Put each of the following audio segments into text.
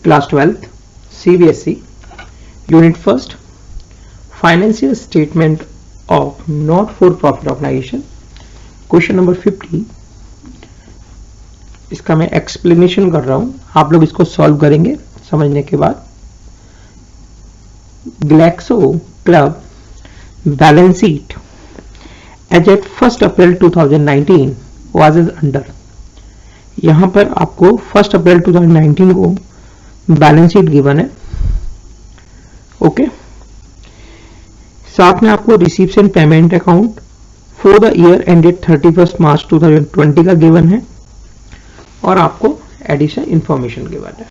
Class 12th CBSE unit first financial statement of not for profit organisation question number 50। इसका मैं explanation कर रहा हूं, आप लोग इसको सॉल्व करेंगे समझने के बाद। Glaxo club balance sheet as at 1 April 2019 was as under. यहां पर आपको 1 अप्रैल 2019 को बैलेंस शीट गिवन है। ओके, साथ में आपको रिसीव्स and payment account for the year ended 31 मार्च 2020 का गिवन है और आपको एडिशनल इंफॉर्मेशन गिवन है।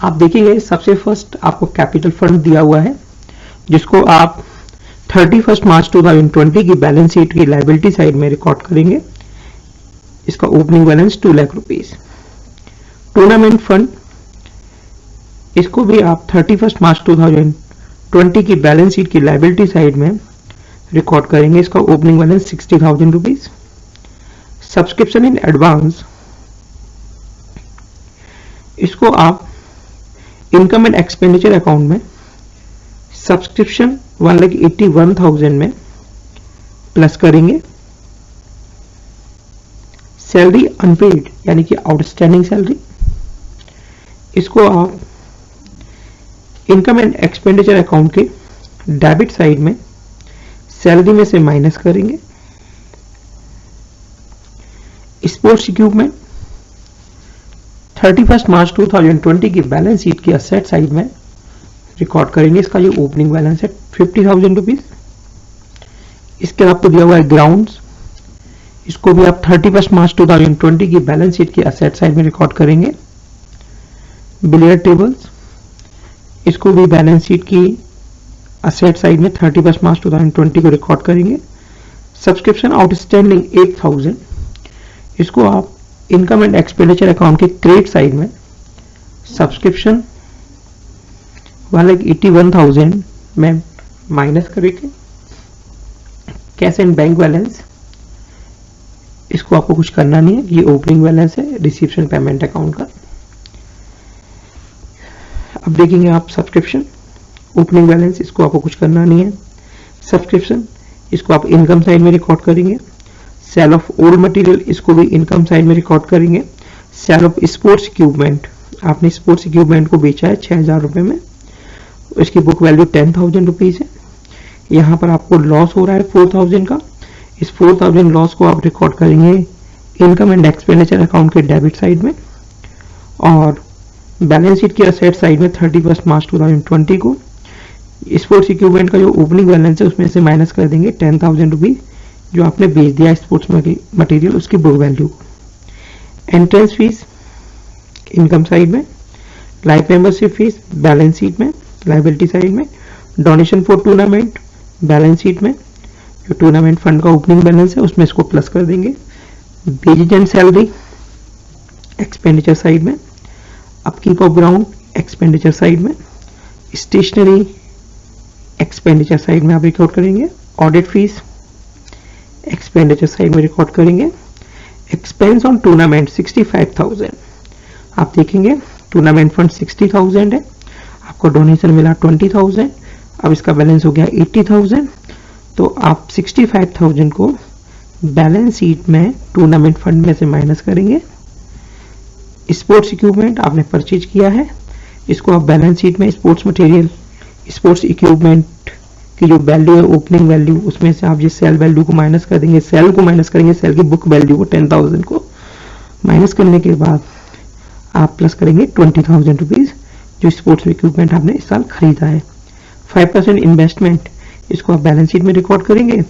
आप देखिए सबसे फर्स्ट आपको कैपिटल फंड दिया हुआ है जिसको आप 31 मार्च 2020 की बैलेंस शीट की लायबिलिटी साइड में रिकॉर्ड करेंगे। इसका opening balance 2 lakh rupees. Tournament fund, इसको भी आप 31 मार्च 2020 की बैलेंस शीट की लायबिलिटी साइड में रिकॉर्ड करेंगे। इसका opening balance 60,000 rupees. Subscription in advance, इसको आप इनकम एंड एक्सपेंडिचर अकाउंट में सब्सक्रिप्शन 1,81,000 में प्लस करेंगे। सैलरी अनपेड यानी कि आउटस्टैंडिंग सैलरी, इसको आप इनकम एंड एक्सपेंडिचर अकाउंट के डेबिट साइड में सैलरी में से माइनस करेंगे। स्पोर्ट्स इक्विपमेंट 31 मार्च 2020 की बैलेंस शीट की असेट साइड में रिकॉर्ड करेंगे। इसका जो ओपनिंग बैलेंस है 50,000 रुपीज। इसके आपको दिया हुआ है ग्राउंड्स, इसको भी आप 31 मार्च 2020 की बैलेंस शीट की असेट साइड में रिकॉर्ड करेंगे। बिलियर्ड टेबल्स, इसको भी बैलेंस शीट की असेट साइड में 31 मार्च 2020 को रिकॉर्ड करेंगे। सब्सक्रिप्शन आउटस्टैंडिंग 8,000, इसको आप इनकम एंड एक्सपेंडिचर अकाउंट के क्रेडिट साइड में सब्सक्रिप्शन 1,81,000 में माइनस करेंगे। कैश एंड बैंक बैलेंस, इसको आपको कुछ करना नहीं है, ये ओपनिंग बैलेंस है रिसीव्स पेमेंट अकाउंट का। अब देखेंगे आप सब्सक्रिप्शन ओपनिंग बैलेंस, इसको आपको कुछ करना नहीं है। सब्सक्रिप्शन, इसको आप इनकम साइड में रिकॉर्ड करेंगे। सेल ऑफ ओल्ड मटेरियल, इसको भी इनकम साइड में रिकॉर्ड करेंगे। सेल ऑफ स्पोर्ट्स इक्विपमेंट, आपने स्पोर्ट्स इक्विपमेंट को बेचा है 6,000 रुपए में, इसकी बुक वैल्यू 10,000 रुपीज है। यहाँ पर आपको लॉस हो रहा है 4,000 का, इस 4,000 लॉस को आप रिकॉर्ड करेंगे इनकम एंड एक्सपेंडिचर अकाउंट के डेबिट साइड में। और बैलेंस शीट की असेट साइड में 31 मार्च 2020 को स्पोर्ट्स इक्विपमेंट का जो ओपनिंग बैलेंस है उसमें से माइनस कर देंगे 10,000 रुपीज जो आपने बेच दिया स्पोर्ट्स मटेरियल, उसकी बुक वैल्यू को। एंट्रेंस फीस इनकम साइड में, life membership fees balance sheet में लायबिलिटी साइड में। Donation for tournament balance sheet में, जो टूर्नामेंट फंड का ओपनिंग बैलेंस है उसमें इसको प्लस कर देंगे। Wages and salary expenditure side में। Upkeep of ground expenditure side में। स्टेशनरी एक्सपेंडिचर साइड में आप रिकॉर्ड करेंगे। ऑडिट फीस एक्सपेंडिचर साइड में रिकॉर्ड करेंगे। एक्सपेंस ऑन टूर्नामेंट 65,000, आप देखेंगे टूर्नामेंट फंड 60,000 है, आपको डोनेशन मिला 20,000, अब इसका बैलेंस हो गया 80,000, तो आप 65,000 को बैलेंस शीट में टूर्नामेंट फंड में से माइनस करेंगे। स्पोर्ट्स इक्विपमेंट आपने परचेज किया है, इसको आप बैलेंस शीट में स्पोर्ट्स मटेरियल स्पोर्ट्स इक्विपमेंट की जो वैल्यू है ओपनिंग वैल्यू, उसमें से आप जिस सेल वैल्यू को माइनस कर देंगे, सेल को माइनस करेंगे, सेल की बुक वैल्यू को 10,000 को माइनस करने के बाद आप प्लस करेंगे 20,000 रुपीज जो स्पोर्ट्स इक्विपमेंट आपने इस साल खरीदा है। 5% इन्वेस्टमेंट, इसको आप बैलेंस शीट में रिकॉर्ड करेंगे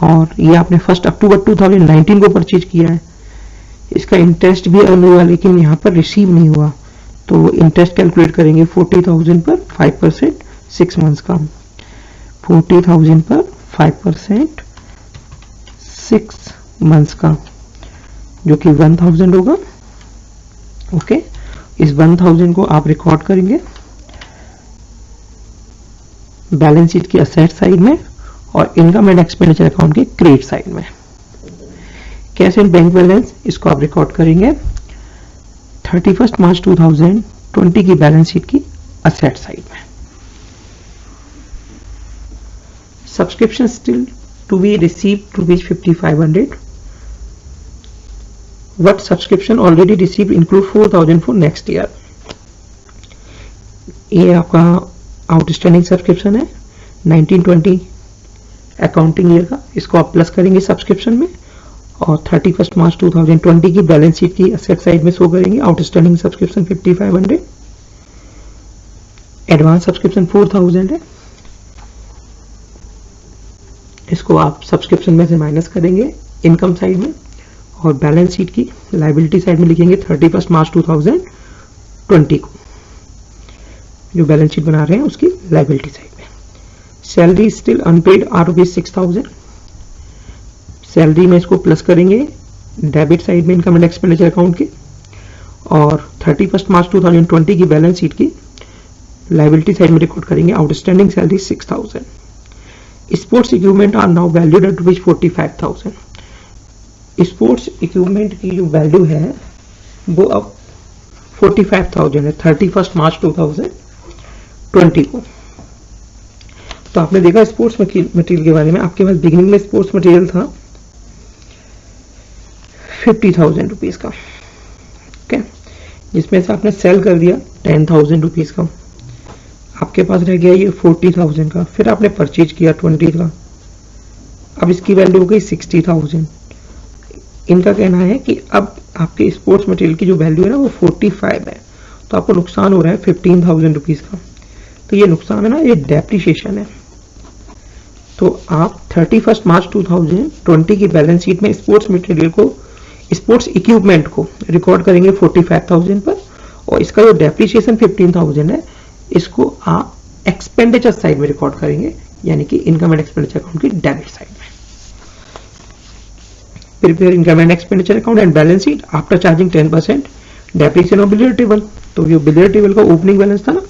और ये आपने 1 अक्टूबर 2019 को परचेज किया है। इसका इंटरेस्ट भी अर्न हुआ लेकिन यहाँ पर रिसीव नहीं हुआ, तो इंटरेस्ट कैलकुलेट करेंगे 40,000 पर 5% 6 मंथ्स का। 40,000 पर 5% 6 मंथ्स का जो कि 1,000 होगा। ओके, इस 1,000 को आप रिकॉर्ड करेंगे बैलेंस शीट की असेट साइड में और इनकम एंड एक्सपेंडिचर अकाउंट के क्रेडिट साइड में। कैश एंड बैंक बैलेंस इसको आप रिकॉर्ड करेंगे 31 मार्च 2020 की बैलेंस शीट की असेट साइड में। Subscription still to be received rupees 5500। What subscription already received include 4000 for next year। ये आपका आउटस्टैंडिंग सब्सक्रिप्शन है 1920 अकाउंटिंग ईयर का, इसको आप प्लस करेंगे सब्सक्रिप्शन में और 31 मार्च 2020 की बैलेंस शीट की असेट साइड में शो करेंगे आउटस्टैंडिंग सब्सक्रिप्शन 5500, एडवांस सब्सक्रिप्शन 4000 है, इसको आप सब्सक्रिप्शन में से माइनस करेंगे इनकम साइड में और बैलेंस शीट की लायबिलिटी साइड में लिखेंगे 31 मार्च 2020 को, जो बैलेंस शीट बना रहे हैं उसकी लायबिलिटी साइड में। Salary still unpaid are ₹6000, salary में इसको प्लस करेंगे डेबिट साइड में इनकम एंड एक्सपेंडिचर अकाउंट के और 31 मार्च 2020 की बैलेंस शीट की लायबिलिटी साइड में रिकॉर्ड करेंगे outstanding salary 6000। Sports equipment are now valued at ₹45,000। Sports equipment की जो वैल्यू है वो अब 45,000 है 31 मार्च 2020 को। तो आपने देखा स्पोर्ट्स मटेरियल के बारे में, आपके पास बिगिनिंग में स्पोर्ट्स मटेरियल था 50,000 रुपीज का, ओके, जिसमें से आपने सेल कर दिया 10,000 रुपीज का, आपके पास रह गया ये 40,000 का, फिर आपने परचेज किया 20 का, अब इसकी वैल्यू हो गई 60,000। इनका कहना है कि अब आपके स्पोर्ट्स मटेरियल की जो वैल्यू है ना वो 45 है, तो आपको नुकसान हो रहा है 15,000 रुपीज का। तो ये नुकसान है ना, ये डेप्रिसिएशन है। तो आप 31 मार्च 2020 की बैलेंस शीट में स्पोर्ट्स मटेरियल को, स्पोर्ट्स इक्विपमेंट को रिकॉर्ड करेंगे 45,000 पर और इसका जो डेप्रिसिएशन 15,000 है इसको आप एक्सपेंडिचर साइड में रिकॉर्ड करेंगे, यानी कि इनकम एंड एक्सपेंडिचर अकाउंट की डेबिट साइड में। Prepare income and expenditure account and balance sheet after charging 10% depreciation of billiard table. तो ये बिलियर टेबल का ओपनिंग बैलेंस था ना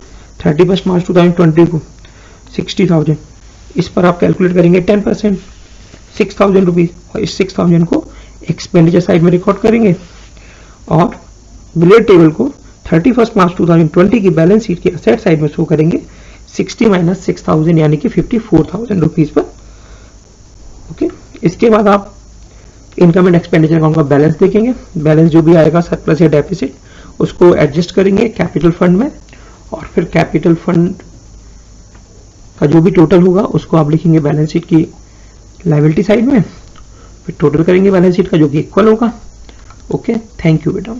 31 मार्च 2020 को 60,000, इस पर आप कैलकुलेट करेंगे 10% 6,000 रुपीज और इस 6,000 को एक्सपेंडिचर साइड में रिकॉर्ड करेंगे और बिलियर टेबल को 31 मार्च 2020 की बैलेंस शीट की असेट साइड में शो करेंगे 60 माइनस 6,000 यानी कि 54,000 रुपीज पर, ओके। इसके बाद आप इनकम एंड एक्सपेंडिचर अकाउंट का बैलेंस देखेंगे, बैलेंस जो भी आएगा सरप्लस या डेफिसिट उसको एडजस्ट करेंगे कैपिटल फंड में और फिर कैपिटल फंड का जो भी टोटल होगा उसको आप लिखेंगे बैलेंस शीट की लायबिलिटी साइड में, फिर टोटल करेंगे बैलेंस शीट का जो कि इक्वल होगा, ओके। थैंक यू बेटा।